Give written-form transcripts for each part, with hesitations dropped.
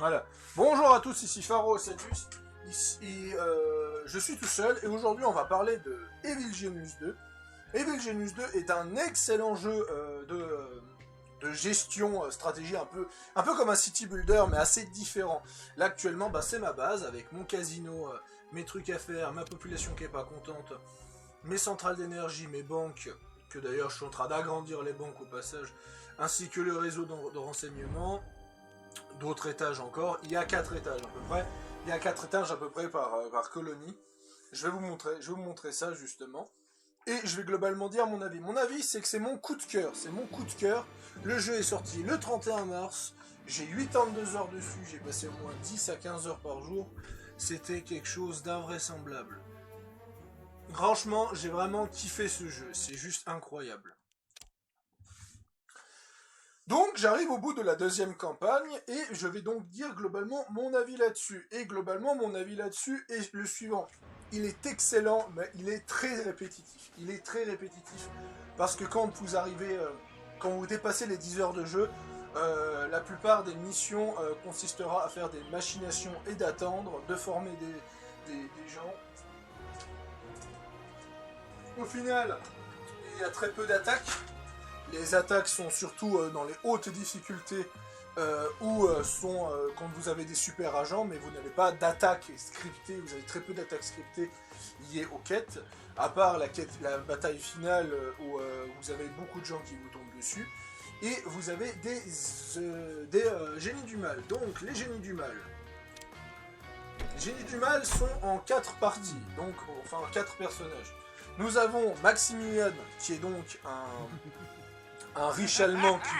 Voilà. Bonjour à tous, ici Pharo Satus. Je suis tout seul et aujourd'hui on va parler de Evil Genius 2. Evil Genius 2 est un excellent jeu de gestion, stratégie, un peu comme un city builder mais assez différent. Là actuellement c'est ma base avec mon casino, mes trucs à faire, ma population qui est pas contente, mes centrales d'énergie, mes banques, que d'ailleurs je suis en train d'agrandir les banques au passage, ainsi que le réseau de renseignement. D'autres étages encore, il y a 4 étages à peu près, il y a 4 étages à peu près par colonie. Je vais vous montrer ça justement, et je vais globalement dire mon avis. Mon avis c'est que c'est mon coup de cœur, le jeu est sorti le 31 mars, j'ai 82 heures dessus, j'ai passé au moins 10 à 15 heures par jour, c'était quelque chose d'invraisemblable. Franchement, j'ai vraiment kiffé ce jeu, c'est juste incroyable. Donc j'arrive au bout de la deuxième campagne et je vais donc dire globalement mon avis là-dessus. Et globalement mon avis là-dessus est le suivant. Il est excellent mais il est très répétitif. Il est très répétitif parce que quand vous arrivez, quand vous dépassez les 10 heures de jeu, la plupart des missions consistera à faire des machinations et d'attendre, de former des gens. Au final, il y a très peu d'attaques. Les attaques sont surtout dans les hautes difficultés ou sont quand vous avez des super agents, mais vous n'avez pas d'attaque scriptée, vous avez très peu d'attaques scriptées liées aux quêtes, à part la bataille finale où vous avez beaucoup de gens qui vous tombent dessus, et vous avez des génies du mal. Donc les génies du mal. Les génies du mal sont en 4 parties, donc enfin 4 personnages. Nous avons Maximilian, qui est donc un riche allemand qui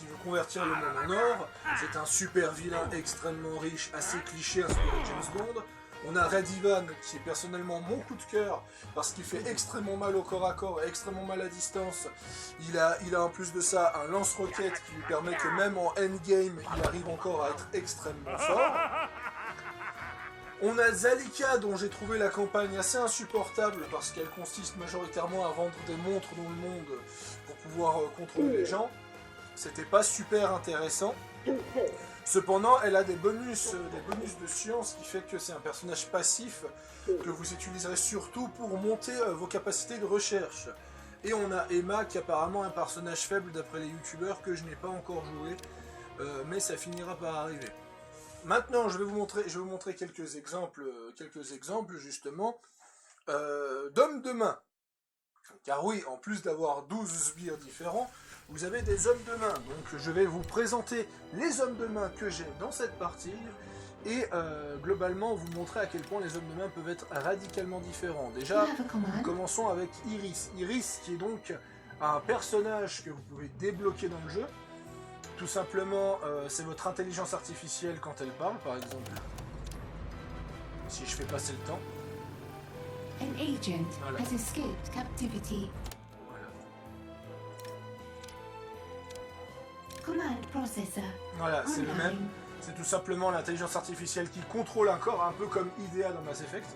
veut convertir le monde en or. C'est un super vilain extrêmement riche, assez cliché, inspiré de James Bond. On a Red Ivan, qui est personnellement mon coup de cœur, parce qu'il fait extrêmement mal au corps à corps et extrêmement mal à distance. Il a en plus de ça un lance-roquette qui lui permet que même en endgame, il arrive encore à être extrêmement fort. On a Zalika, dont j'ai trouvé la campagne assez insupportable parce qu'elle consiste majoritairement à vendre des montres dans le monde pour pouvoir contrôler les gens. C'était pas super intéressant. Cependant, elle a des bonus de science qui fait que c'est un personnage passif que vous utiliserez surtout pour monter vos capacités de recherche. Et on a Emma qui est apparemment un personnage faible d'après les youtubeurs que je n'ai pas encore joué, mais ça finira par arriver. Maintenant, je vais vous montrer quelques exemples justement d'hommes de main. Car oui, en plus d'avoir 12 sbires différents, vous avez des hommes de main. Donc je vais vous présenter les hommes de main que j'ai dans cette partie et globalement vous montrer à quel point les hommes de main peuvent être radicalement différents. Déjà, commençons avec Iris. Iris qui est donc un personnage que vous pouvez débloquer dans le jeu. Tout simplement, c'est votre intelligence artificielle quand elle parle, par exemple. Si je fais passer le temps. An agent has escaped captivity. Voilà. Command processor. Voilà, c'est le même. C'est tout simplement l'intelligence artificielle qui contrôle un corps, un peu comme IDEA dans Mass Effect.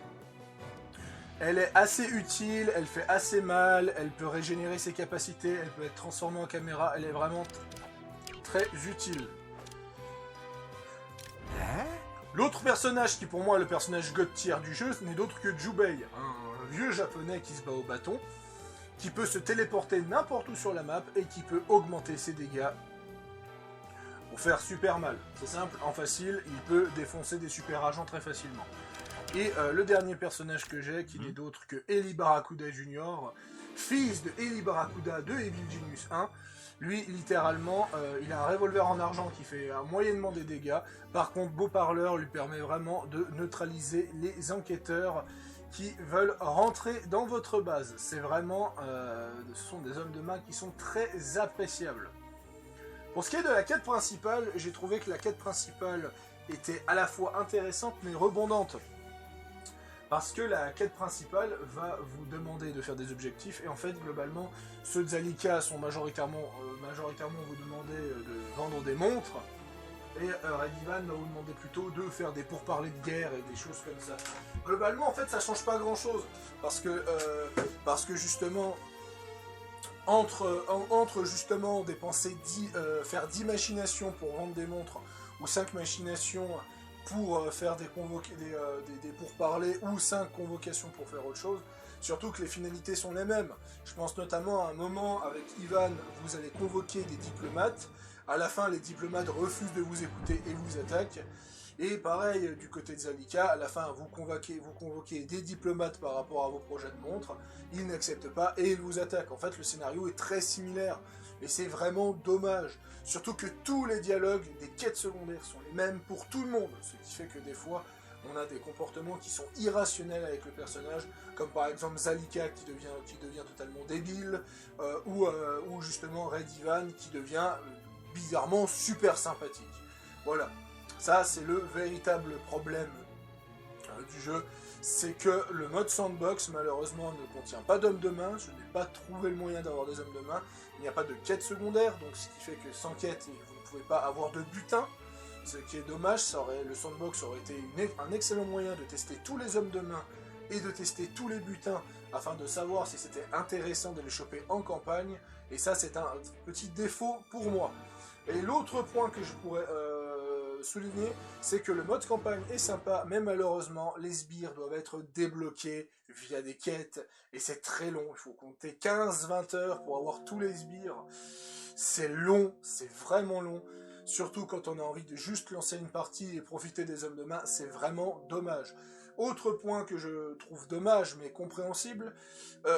Elle est assez utile, elle fait assez mal, elle peut régénérer ses capacités, elle peut être transformée en caméra, elle est vraiment très utile. L'autre personnage qui pour moi est le personnage god tier du jeu, ce n'est d'autre que Jubei, un vieux japonais qui se bat au bâton, qui peut se téléporter n'importe où sur la map et qui peut augmenter ses dégâts pour faire super mal. C'est simple, en facile, il peut défoncer des super agents très facilement. Et le dernier personnage que j'ai, qui n'est d'autre que Eli Barracuda Jr., fils de Eli Barracuda de Evil Genius 1, lui, littéralement, il a un revolver en argent qui fait moyennement des dégâts. Par contre, Beau Parleur lui permet vraiment de neutraliser les enquêteurs qui veulent rentrer dans votre base. C'est vraiment... ce sont des hommes de main qui sont très appréciables. Pour ce qui est de la quête principale, j'ai trouvé que la quête principale était à la fois intéressante mais redondante. Parce que la quête principale va vous demander de faire des objectifs, et en fait, globalement, ceux de Zalika sont majoritairement vous demander de vendre des montres, et Red Ivan va vous demander plutôt de faire des pourparlers de guerre et des choses comme ça. Globalement, en fait, ça change pas grand-chose, parce que justement, entre justement dépenser faire 10 machinations pour vendre des montres, ou 5 machinations pour faire des pourparlers, ou 5 convocations pour faire autre chose. Surtout que les finalités sont les mêmes. Je pense notamment à un moment avec Ivan, vous allez convoquer des diplomates. À la fin, les diplomates refusent de vous écouter et vous attaquent. Et pareil, du côté de Zalika, à la fin, vous convoquez des diplomates par rapport à vos projets de montre. Ils n'acceptent pas et ils vous attaquent. En fait, le scénario est très similaire. Et c'est vraiment dommage. Surtout que tous les dialogues des quêtes secondaires sont les mêmes pour tout le monde. Ce qui fait que des fois, on a des comportements qui sont irrationnels avec le personnage, comme par exemple Zalika qui devient totalement débile, ou justement Red Ivan qui devient bizarrement super sympathique. Voilà, ça c'est le véritable problème du jeu, c'est que le mode sandbox malheureusement ne contient pas d'hommes de main, je n'ai pas trouvé le moyen d'avoir des hommes de main, il n'y a pas de quête secondaire, donc ce qui fait que sans quête vous ne pouvez pas avoir de butin. Ce qui est dommage, le sandbox aurait été un excellent moyen de tester tous les hommes de main et de tester tous les butins afin de savoir si c'était intéressant de les choper en campagne, et ça c'est un petit défaut pour moi. Et l'autre point que je pourrais souligner, c'est que le mode campagne est sympa, mais malheureusement les sbires doivent être débloqués via des quêtes, et c'est très long, il faut compter 15-20 heures pour avoir tous les sbires. C'est long, c'est vraiment long. Surtout quand on a envie de juste lancer une partie et profiter des hommes de main, c'est vraiment dommage. Autre point que je trouve dommage mais compréhensible,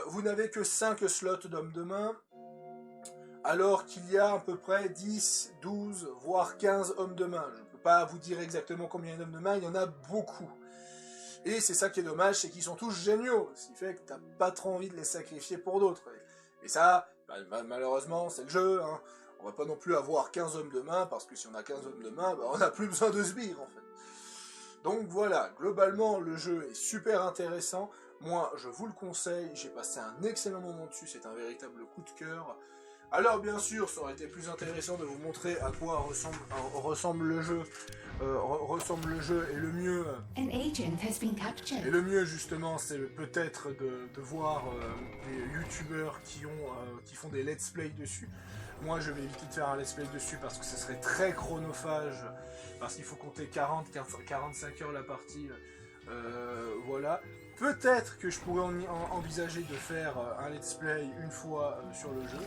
vous n'avez que 5 slots d'hommes de main, alors qu'il y a à peu près 10, 12, voire 15 hommes de main. Je ne peux pas vous dire exactement combien d'hommes de main, il y en a beaucoup. Et c'est ça qui est dommage, c'est qu'ils sont tous géniaux, ce qui fait que t'as pas trop envie de les sacrifier pour d'autres. Et ça, malheureusement, c'est le jeu, hein. On va pas non plus avoir 15 hommes de main, parce que si on a 15 hommes de main, on n'a plus besoin de sbires, en fait. Donc voilà, globalement, le jeu est super intéressant. Moi, je vous le conseille, j'ai passé un excellent moment dessus, c'est un véritable coup de cœur. Alors bien sûr, ça aurait été plus intéressant de vous montrer à quoi ressemble le jeu. Et le mieux... An agent has been captured. Et le mieux justement, c'est peut-être de voir des youtubeurs qui font des let's play dessus. Moi je vais éviter de faire un let's play dessus parce que ce serait très chronophage, parce qu'il faut compter 40-45 heures la partie, voilà. Peut-être que je pourrais envisager de faire un let's play une fois sur le jeu.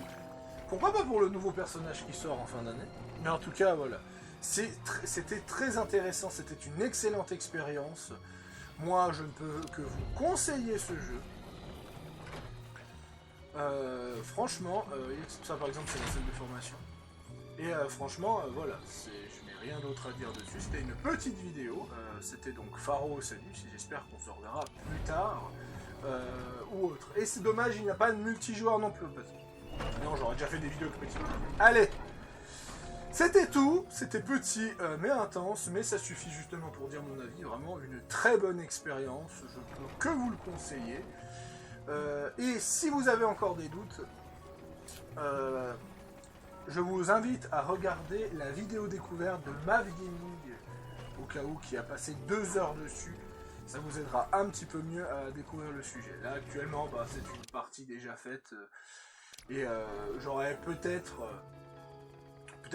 Pourquoi pas pour le nouveau personnage qui sort en fin d'année. Mais en tout cas voilà, c'était très intéressant, c'était une excellente expérience. Moi je ne peux que vous conseiller ce jeu. Franchement, ça par exemple c'est la salle de formation. Et franchement, voilà, je n'ai rien d'autre à dire dessus. C'était une petite vidéo. C'était donc Pharo Salut. J'espère qu'on se reverra plus tard ou autre. Et c'est dommage, il n'y a pas de multijoueur non plus. Non, j'aurais déjà fait des vidéos avec petit. Allez, c'était tout. C'était petit mais intense, mais ça suffit justement pour dire mon avis. Vraiment une très bonne expérience. Je peux que vous le conseiller. Et si vous avez encore des doutes, je vous invite à regarder la vidéo découverte de Mav Gaming, au cas où, qui a passé 2 heures dessus. Ça vous aidera un petit peu mieux à découvrir le sujet. Là actuellement, c'est une partie déjà faite, et j'aurais peut-être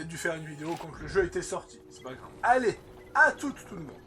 dû faire une vidéo quand le jeu était sorti. C'est pas grave. Allez, à tout le monde.